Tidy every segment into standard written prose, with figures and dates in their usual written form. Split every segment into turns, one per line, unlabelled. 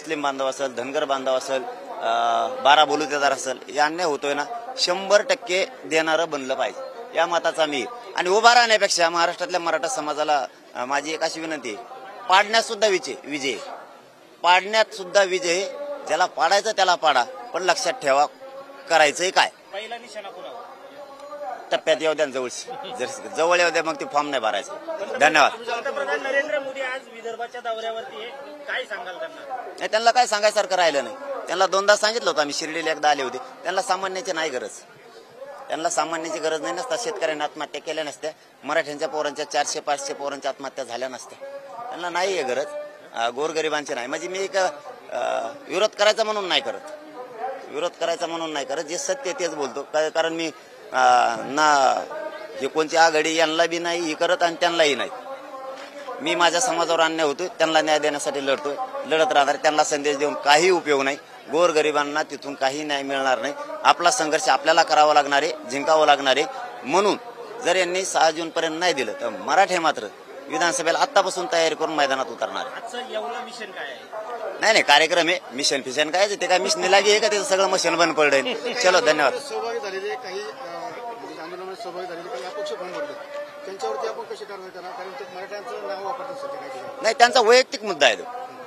मुस्लिम बांधव असेल, धनगर बांधव असेल, 12 बलुतेदार असेल, हे अन्याय होतोय ना 100% देणारं बनलं पाहिजे या मताचा मी. आणि उभा राहण्यापेक्षा महाराष्ट्रातल्या मराठा समाजाला माझी एक अशी विनंती आहे, पाडण्यात सुद्धा विजय, पाडण्यात सुद्धा विजय. ज्याला पाडायचं त्याला पाडा, पण लक्षात ठेवा करायचंय काय.
पहिला निशाणा कोणावर?
टप्प्यात येऊ द्या, जवळ येऊ द्या, मग ते फॉर्म नाही भरायचं. धन्यवाद.
पंतप्रधान नरेंद्र मोदी आज विदर्भाच्या दौऱ्यावरती आहे, काय सांगाल त्यांना?
नाही, त्यांना काय सांगायसारखं राहिलं नाही. त्यांना 2दा सांगितलं होतं, आम्ही शिर्डीला एकदा आले होते. त्यांना सामान्याची नाही गरज, त्यांना सामान्याची गरज नाही नसता. शेतकऱ्यांनी आत्महत्या केल्या नसत्या, मराठ्यांच्या पोरांच्या 400-500 पोरांच्या आत्महत्या झाल्या नसत्या. त्यांना नाही आहे गरज, गोरगरिबांची नाही. म्हणजे मी एक विरोध करायचा म्हणून नाही करत, जे सत्य तेच बोलतो. कारण मी ना हे कोणती आघाडी यांना बी नाही हे करत आणि त्यांनाही नाही. मी माझ्या समाजावर अन्याय होतोय, त्यांना न्याय देण्यासाठी लढत राहणार. त्यांना संदेश देऊन काही उपयोग नाही. गोरगरिबांना तिथून काही न्याय मिळणार नाही. आपला संघर्ष आपल्याला करावा लागणार आहे, जिंकावं लागणार आहे. म्हणून जर यांनी 6 जूनपर्यंत नाही दिलं तर मराठे मात्र विधानसभेला आतापासून तयारी करून मैदानात उतरणार.
मिशन काय आहे?
नाही कार्यक्रम आहे. मिशन फिशन काय ते काय मिशन लागे आहे का? त्याचं सगळं मशीन बंद पडेल. चलो, धन्यवाद.
सहभागी झालेले काही आंदोलनामध्ये सहभागी झालेले काही अपक्ष फॉर्म भरले, त्यांच्यावरती आपण कशी कारवाई करणार? कारण ते मराठ्यांचं नाव वापरतात.
नाही, त्यांचा वैयक्तिक मुद्दा आहे तो.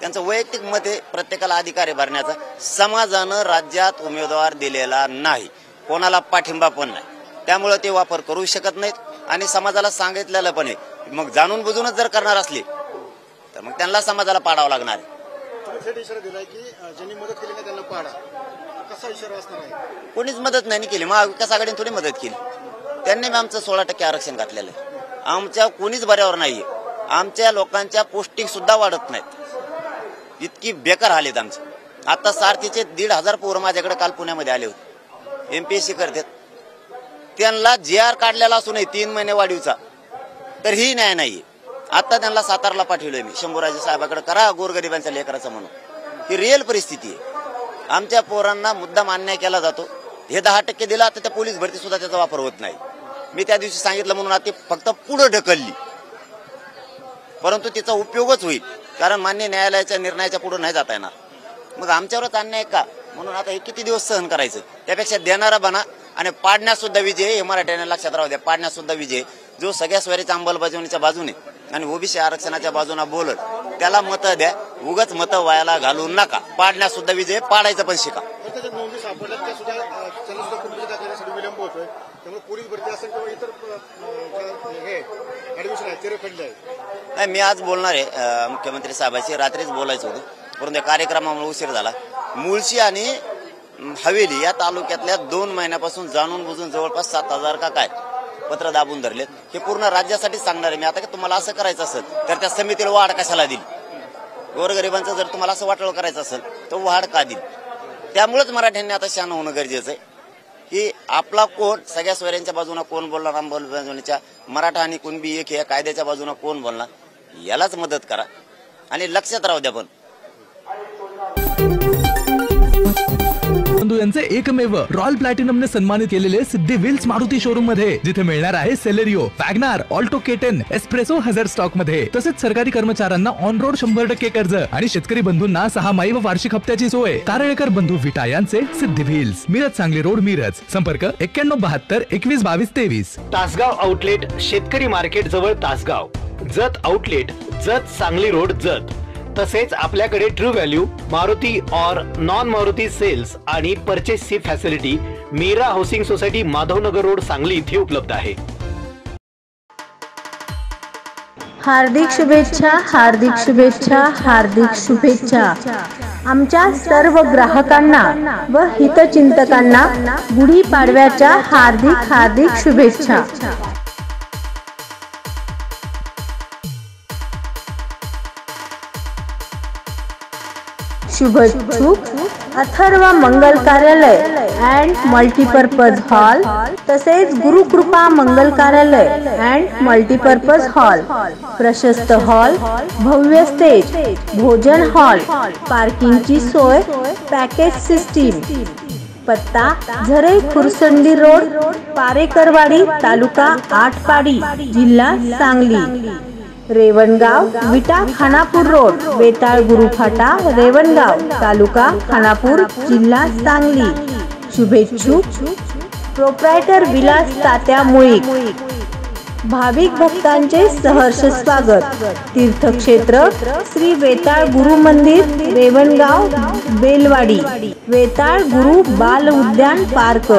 त्यांचं वैयक्तिक मत आहे, प्रत्येकाला अधिकार आहे भरण्याचा. समाजानं राज्यात उमेदवार दिलेला नाही, कोणाला पाठिंबा पण नाही, त्यामुळे ते वापर करू शकत नाहीत. आणि समाजाला सांगितलेलं पण आहे. मग जाणून बुजूनच जर करणार असले तर मग त्यांना समाजाला पाडावं लागणार आहे.
थेट इशारा दिलाय की ज्यांनी मदत केली नाही त्यांना पाडा. कसा इशारा असणार आहे?
कोणीच मदत नाही केली. महाविकास आघाडीने थोडी मदत केली. त्यांनी आमचं 16% आरक्षण घातलेलं आहे. आमच्या कोणीच बऱ्यावर नाहीये. आमच्या लोकांच्या पोस्टिंग सुद्धा वाढत नाहीत. इतकी बेकार हाल आहेत आमचे. आता सारथीचे 1,500 पोरं माझ्याकडे काल पुण्यामध्ये आले होते, MPSC करतात. त्यांना JR काढलेला असूनही 3 महिने वाढीवचा तरीही न्याय नाहीये. आता त्यांना सातारला पाठवलंय मी, शंभूराजे साहेबाकडे करा गोरगरिबांच्या लेकराचं म्हणून. ही रिअल परिस्थिती आहे. आमच्या पोरांना मुद्दाम अन्याय केला जातो. हे 10% दिला तर त्या पोलीस भरती सुद्धा त्याचा वापर होत नाही. मी त्या दिवशी सांगितलं म्हणून आता फक्त पुढे ढकलली, परंतु तिचा उपयोगच होईल. कारण मान्य न्यायालयाच्या निर्णयाच्या पुढे नाही जाता येणार. मग आमच्यावरच अन्याय का? म्हणून आता हे किती दिवस सहन करायचं? त्यापेक्षा देणारा बना. आणि पाडण्यात सुद्धा विजय हे मराठ्यांना लक्षात राहू द्या. पाडण्यात सुद्धा विजय. जो सगळ्या सोयरीच्या अंमलबजावणीच्या बाजूने आणि OBC आरक्षणाच्या बाजूने बोलत त्याला मतं द्या. उगाच मतं वायाला घालू नका. पाडण्यात सुद्धा विजय, पाडायचं पण शिका.
विलंब होतोय, त्यामुळे पोलीस भरती असेल किंवा इतर ऍडमिशन आहे ते खडले आहे.
नाही, मी आज बोलणार आहे मुख्यमंत्री साहेबांशी. रात्रीच बोलायचं होतं, परंतु कार्यक्रमामुळे उशीर झाला. मुळशी आणि हवेली या तालुक्यातल्या 2 महिन्यापासून जाणून बुजून जवळपास 7,000 का काय पत्र दाबून धरलेत. हे पूर्ण राज्यासाठी सांगणार आहे मी. आता की तुम्हाला असं करायचं असेल तर त्या समितीला वाढ कशाला दिली? गोरगरिबांचं जर तुम्हाला असं वाटोळ करायचं असेल तर वाढ का दिली? त्यामुळेच मराठ्यांनी आता शान होणं गरजेचं आहे की आपला कोण सगळ्या सोयऱ्यांच्या बाजूने कोण बोलणार, अंमलबजावणीच्या मराठा आणि कुणबी एक या कायद्याच्या बाजूने कोण बोलणार, यालाच मदत करा. आणि लक्षात राहू द्या पण
यांचे एकमेव रॉयल प्लॅटिनमने सन्मानित केलेले सिद्धी व्हील्स मारुती शोरूम मध्ये, जिथे मिळणार आहे Celerio, WagonR, Alto K10, Espresso हजर स्टॉक मध्ये. तसेच सरकारी कर्मचाऱ्यांना ऑन रोड 100% कर्ज आणि शेतकरी बंधूंना 6 व वार्षिक हप्त्याची सोय. तारळेकर बंधू विटा यांचे सिद्धी व्हील्स, मिरज सांगली रोड, मिरज. संपर्क 9172 21 22 23.
तासगाव आउटलेट शेतकरी मार्केट जवळ तासगाव. Jath outlet Jath Sangli road Jath. तसेच आपल्याकडे ट्रू व्हॅल्यू, मारुती और नॉन मारुती सेल्स आणि परचेसची facility Meera housing society, Madhavnagar road, Sangli इथे उपलब्ध आहे.
हार्दिक शुभेच्छा, हार्दिक शुभेच्छा, हार्दिक शुभेच्छा. आमच्या सर्व ग्राहकांना व हितचिंतकांना गुढीपाडव्याच्या हार्दिक हार्दिक शुभेच्छा. शुभच्छुक अथर्व मंगल कार्यालय अँड मल्टीपर्पज हॉल, तसेच गुरुकृपा मंगल कार्यालय अँड मल्टीपर्पज हॉल. प्रशस्त हॉल, भव्य स्टेज, भोजन हॉल, पार्किंगची सोय, पॅकेज सिस्टीम. पत्ता झरे खुरसंडी रोड, पारेकरवाडी, तालुका आटपाडी, जिल्हा सांगली. रेवणगाव विटा खानापूर रोड, वेताळ गुरुफाटा, रेवणगाव, तालुका खानापूर, जिल्हा सांगली. शुभेच्छुक प्रोप्रायटर विलास तात्या मुळीक. भाविक भक्तांचे सहर्ष स्वागत. तीर्थक्षेत्र श्री वेताळ गुरु मंदिर, रेवणगाव, बेलवाडी, वेताळ गुरु बाल उद्यान पार्क.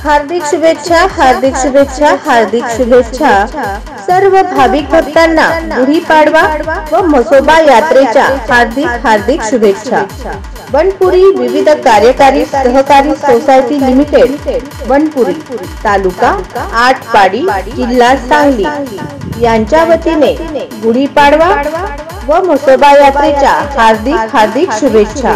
हार्दिक शुभेच्छा, हार्दिक शुभेच्छा, हार्दिक शुभेच्छा सर्व भाविक भक्तांना गुढीपाडवा व म्हसोबा यात्रेच्या हार्दिक हार्दिक शुभेच्छा. बनपुरी विविध कार्यकारी सहकारी सोसायटी लिमिटेड, बनपुरी, तालुका आटपाडी, जिल्हा सांगली यांच्या वतीने गुढीपाडवा व म्हसोबा यात्रेच्या हार्दिक हार्दिक शुभेच्छा.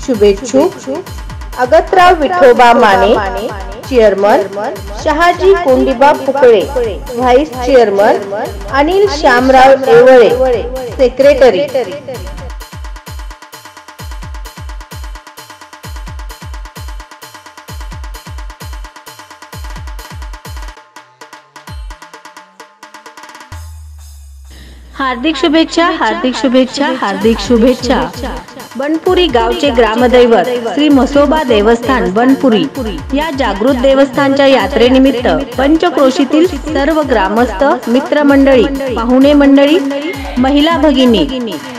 शुभेच्छुक Agatrao Vithoba Mane, chairman, Shahaji Kondiba Phukale, vice chairman, Anil Shyamrao Yevale, secretary. हार्दिक शुभेच्छा, हार्दिक शुभेच्छा, हार्दिक शुभेच्छा. बनपुरी गावचे ग्रामदैवत श्री म्हसोबा देवस्थान बनपुरी या जागृत देवस्थानच्या यात्रेनिमित्त पंचक्रोशीतील सर्व ग्रामस्थ, मित्रमंडळी, पाहुणे मंडळी, महिला भगिनी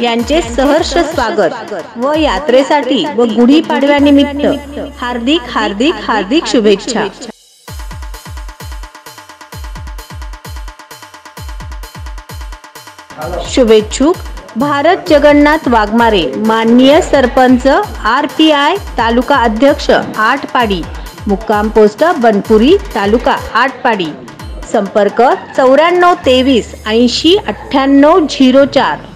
यांचे सहर्ष स्वागत व यात्रेसाठी व गुढीपाडव्यानिमित्त हार्दिक हार्दिक हार्दिक शुभेच्छा. शुभेच्छुक भारत जगन्नाथ वाघमारे, माननीय सरपंच, RPI, तालुका अध्यक्ष आटपाडी, मुक्काम पोस्ट बनपुरी, तालुका आटपाडी. संपर्क 9423 80 98 04.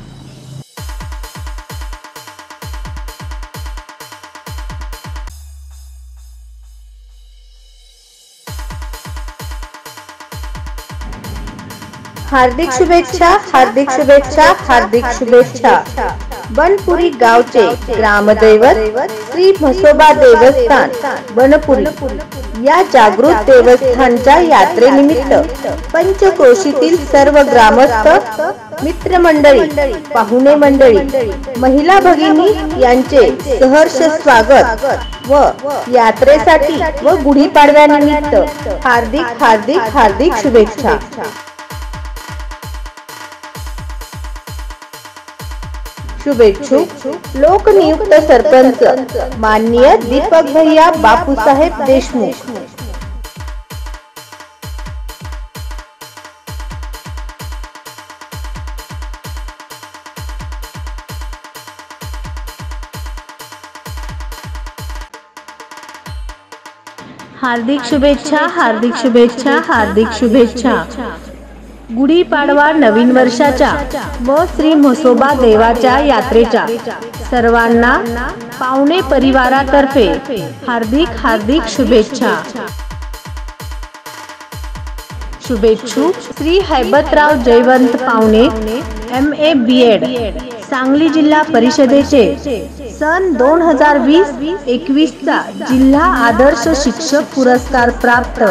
हार्दिक शुभेच्छा, हार्दिक शुभेच्छा, हार्दिक शुभेच्छा. बनपुरी गावचे ग्रामदैवत श्री म्हसोबा देवस्थान बनपुरी या जागृत देवस्थानच्या यात्रेनिमित्त पंचक्रोशीतील सर्व ग्रामस्थ, मित्रमंडळी, पाहुणे मंडळी, महिला भगिनी यांचे सहर्ष स्वागत व यात्रेसाठी व गुढीपाडव्यानिमित्त हार्दिक हार्दिक हार्दिक शुभेच्छा. शुभेच्छुक लोकनियुक्त सरपंच माननीय दीपक भैया बापूसाहेब देशमुख. हार्दिक शुभेच्छा, हार्दिक शुभेच्छा, हार्दिक शुभेच्छा. गुढीपाडवा नवीन वर्षाच्या व श्री म्हसोबा देवाच्या यात्रेच्या सर्वांना पाहुणे परिवारातर्फे हार्दिक हार्दिक शुभेच्छा. शुभेच्छुक श्री हैबतराव जयवंत पाहुणे, MA BEd, सांगली जिल्हा परिषदेचे सन 2020-21 चा जिल्हा आदर्श शिक्षक पुरस्कार प्राप्त,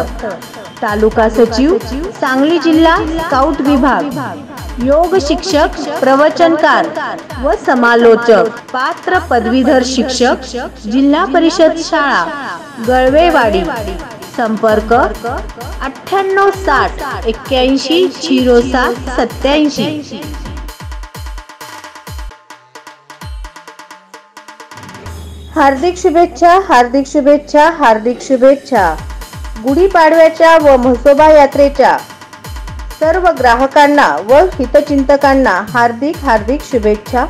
तालुका सचिव, सांगली जिल्हा स्काउट विभाग, योग शिक्षक, प्रवचनकार व समालोचक, पात्र पदवीधर शिक्षक, जिल्हा परिषद शाळा गळवेवाडी. संपर्क 9860 81 07 87. हार्दिक शुभेच्छा, हार्दिक शुभेच्छा, हार्दिक शुभेच्छा. गुढीपाडव्याच्या व म्हसोबा यात्रेच्या सर्व ग्राहकांना व हितचिंतकांना हार्दिक हार्दिक शुभेच्छा.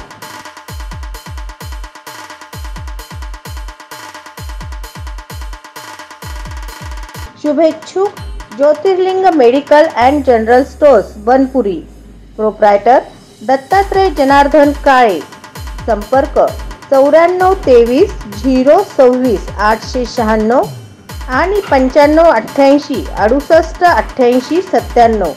शुभेच्छुक Jyotirling medical and general stores Banpuri, proprietor Dattatray Janardan Kale. संपर्क 9423 026 896 आणि 9588 68 88 97.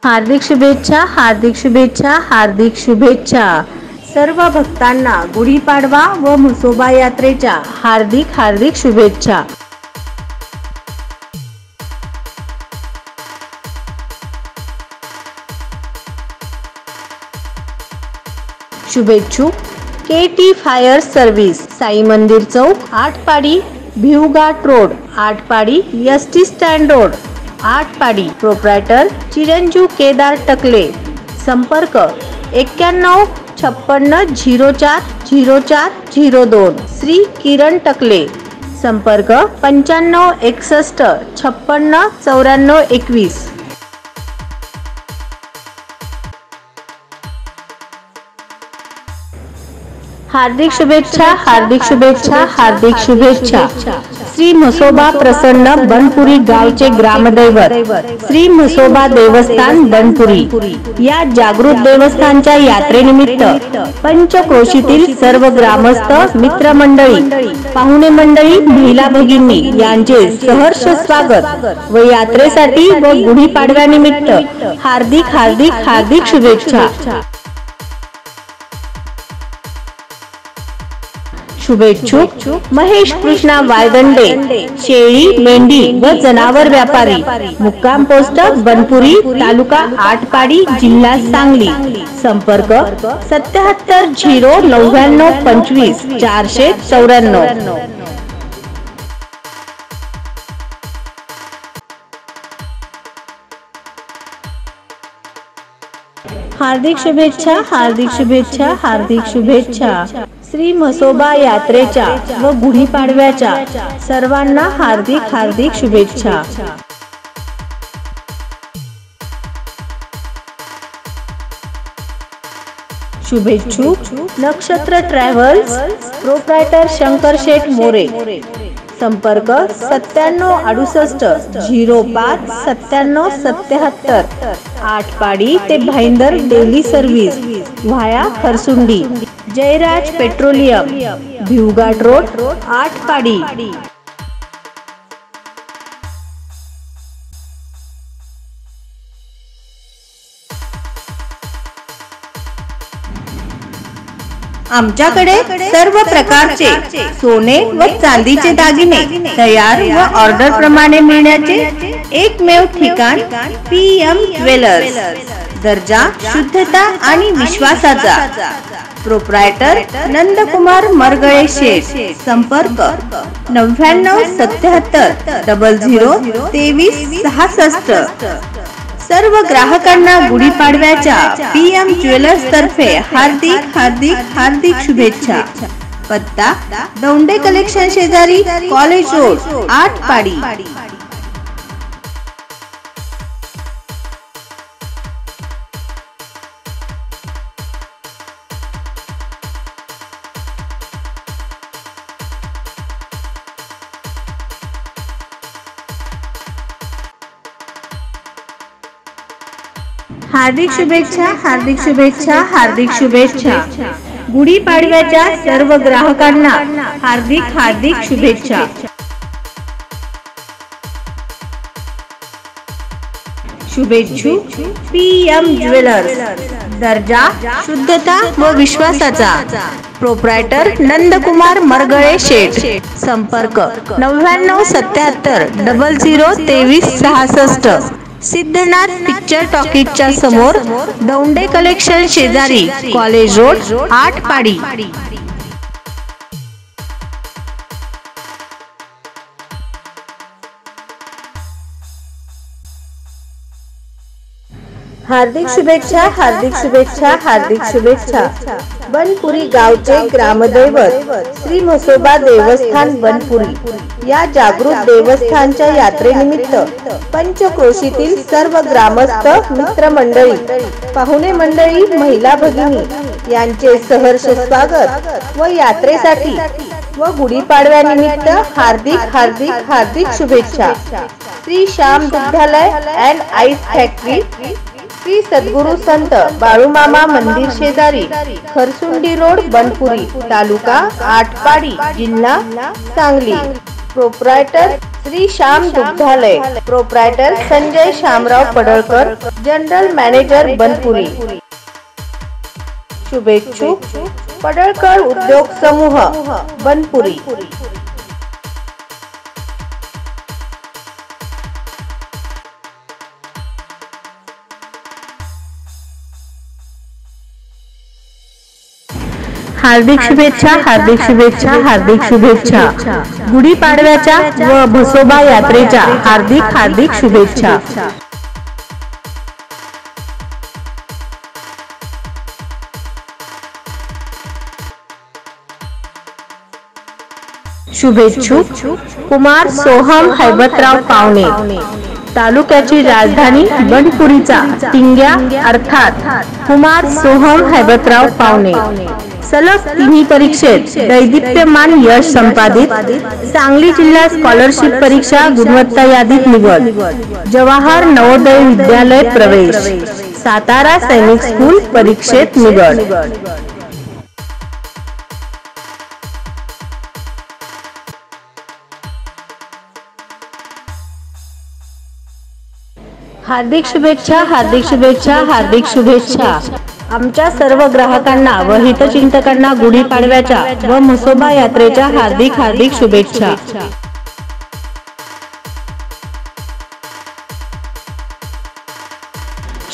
हार्दिक शुभेच्छा, हार्दिक शुभेच्छा, हार्दिक शुभेच्छा. सर्व भक्तांना गुढीपाडवा व म्हसोबा यात्रेच्या हार्दिक हार्दिक शुभेच्छा. शुभेच्छुक KT fire service, Sai Mandir Chowk, Atpadi, Bhivghat road, Atpadi, ST stand road, Atpadi. Proprietor Chiranjeev Kedar Takle. संपर्क 91 56 04 04 02. श्री किरण टकले. संपर्क 95 61 56 94 21. हार्दिक शुभेच्छा, हार्दिक शुभेच्छा, हार्दिक शुभेच्छा. श्री म्हसोबा प्रसन्न बनपुरी गावचे ग्रामदैवत श्री म्हसोबा देवस्थान बनपुरी या जागृत देवस्थानच्या यात्रेनिमित्त पंचक्रोशीतील सर्व ग्रामस्थ, मित्रमंडळी, पाहुणे मंडळी, महिला भगिनी यांचे सहर्ष स्वागत व यात्रेसाठी व गुढीपाडव्यानिमित्त हार्दिक हार्दिक हार्दिक शुभेच्छा. शुभेच्छुक महेश कृष्णा वायदंडे, शेळी, मेंढी व जनावर व्यापारी, मुक्काम पोस्ट बनपुरी, तालुका आटपाडी, जिल्हा सांगली. संपर्क 77 099 25 494. हार्दिक शुभेच्छा, हार्दिक शुभेच्छा, हार्दिक शुभेच्छा. श्री म्हसोबा यात्रेच्या व गुढीपाडव्याच्या सर्वांना हार्दिक हार्दिक शुभेच्छा. शुभेच्छुक नक्षत्र ट्रॅव्हल्स, प्रोप्रायटर शंकर शेठ मोरे. संपर्क 97 68 05 97 77. आटपाडी ते Bhayandar daily service via Kharsundi. Jayraj petroleum, Bhivghat road, Atpadi. आमच्याकडे सर्व प्रकारचे सोने व चांदीचे दागिने तयार व ऑर्डर प्रमाणे मिळण्याचे एकमेव ठिकाण PM ज्वेलर्स. दर्जा, शुद्धता आणि विश्वासाचा. प्रोप्रायटर नंदकुमार मरगळे शेठ. संपर्क 99 77 00 23 66. सर्व ग्राहकांना गुढीपाडव्याच्या PM ज्वेलर्स तर्फे हार्दिक हार्दिक हार्दिक शुभेच्छा. पत्ता दौंडे कलेक्शन शेजारी, कॉलेज रोड, आटपाडी. हार्दिक शुभेच्छा, हार्दिक शुभेच्छा, हार्दिक शुभेच्छा. गुढीपाडव्याच्या सर्व ग्राहकांना हार्दिक हार्दिक शुभेच्छा. शुभेच्छुक PM ज्वेलर्स. दर्जा, शुद्धता व विश्वासाचा. प्रोप्रायटर नंदकुमार मरगळे शेठ. संपर्क 99 77 00 23 66. सिद्धनाथ पिक्चर टॉकीजच्या समोर, दौंडे कलेक्शन शेजारी, कॉलेज रोड, आटपाडी. हार्दिक शुभेच्छा, हार्दिक शुभेच्छा, हार्दिक शुभेच्छा. बनपुरी गावचे ग्रामदैवत श्री म्हसोबा देवस्थान बनपुरी या जागृत देवस्थानच्या यात्रेनिमित्त पंचक्रोशीतील सर्व ग्रामस्थ, मित्रमंडळी, पाहुणे मंडळी, महिला भगिनी यांचे सहर्ष स्वागत व यात्रेसाठी व गुढीपाडव्यानिमित्त हार्दिक हार्दिक हार्दिक शुभेच्छा. Shri Shyam Dugdhalay and ice factory, Shri Sadguru Sant Balumama मंदिर शेजारी, खरसुंडी रोड, बनपुरी, तालुका आटपाडी, जिल्हा Sangli. Proprietor Shri Shyam Dugdhalay. Proprietor Sanjay Shamrao Padalkar. General manager Banpuri. शुभेच्छुक पडळकर उद्योग समूह बनपुरी. हार्दिक शुभेच्छा, हार्दिक शुभेच्छा, हार्दिक शुभेच्छा. गुढीपाडव्याच्या व म्हसोबा यात्रेच्या हार्दिक हार्दिक शुभेच्छा. शुभेच्छुक कुमार सोहम हैबतराव पावणे. तालुक्याची राजधानी बनपुरीचा टिंग्या अर्थात कुमार सोहम हैबतराव पावणे. सलग तिन्ही परीक्षेत दैदिप्यमान यश संपादित. सांगली जिल्हा स्कॉलरशिप परीक्षा गुणवत्ता यादीत निवड. जवाहर नवोदय विद्यालय प्रवेश. सातारा सैनिक स्कूल परीक्षेत निवड. हार्दिक शुभेच्छा, हार्दिक शुभेच्छा, हार्दिक शुभेच्छा. आमच्या सर्व ग्राहकांना व हितचिंतकांना गुढीपाडव्याच्या व म्हसोबा यात्रेच्या हार्दिक हार्दिक शुभेच्छा.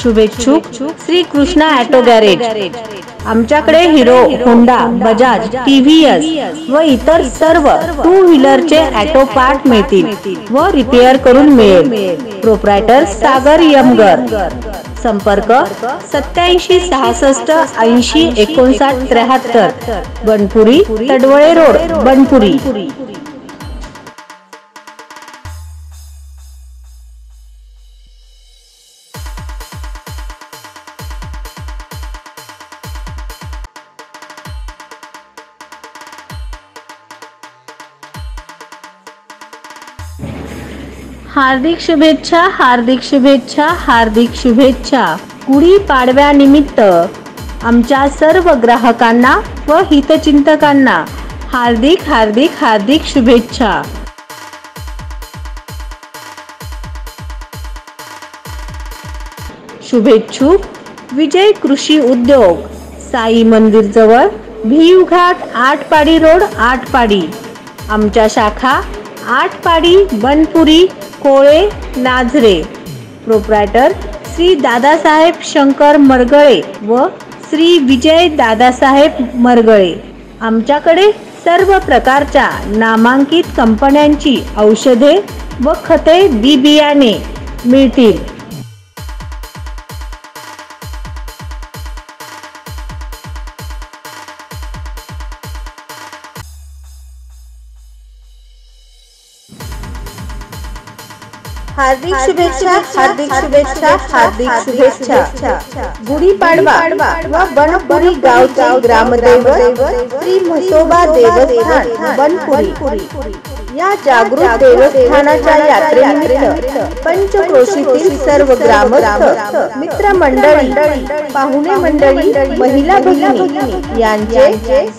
शुभेच्छुक श्री कृष्णा ऑटो गॅरेज. आमच्याकडे हिरो, होंडा, बजाज, टीव्हीएस व इतर सर्व टू व्हीलरचे ऑटो पार्ट मिळतील व रिपेअर करून मिळेल. प्रोप्रायटर सागर यमगर. संपर्क 87 66 80 59 73. बनपुरी, तडवळे रोड, बनपुरी. हार्दिक शुभेच्छा, हार्दिक शुभेच्छा, हार्दिक शुभेच्छा. गुढीपाडव्यानिमित्त आमच्या सर्व ग्राहकांना व हितचिंतकांना हार्दिक हार्दिक हार्दिक शुभेच्छा. शुभेच्छुक विजय कृषी उद्योग. साई मंदिर जवळ, भिवघाट, आटपाडी रोड, आटपाडी. आमच्या शाखा आटपाडी, बनपुरी, कोळे, नाझरे. प्रोप्रायटर श्री दादासाहेब शंकर मरगळे व श्री विजय दादासाहेब मरगळे. आमच्याकडे सर्व प्रकारच्या नामांकित कंपन्यांची औषधे व खते, बी बियाणे मिळतील. हार्दिक शुभेच्छा, हार्दिक शुभेच्छा, हार्दिक शुभेच्छा. गुढीपाडवा व बनपुरी गावचे ग्रामदैवत श्री म्हसोबा देवस्थान बनपुरी या जागृत देवस्थानाच्या यात्रेनिमित्त पंचक्रोशीतील सर्व ग्रामस्थ, मित्रमंडळी, पाहुणे मंडळी, महिला भगिनी यांचे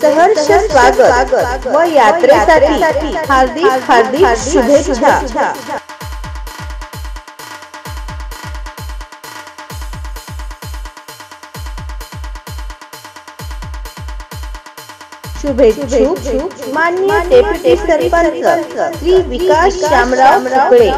सहर्ष स्वागत व यात्रेसाठी हार्दिक हार्दिक शुभेच्छा. शुभेच्छुक माननीय डेप्युटी सरपंच श्री विकास शामराव सुपळे.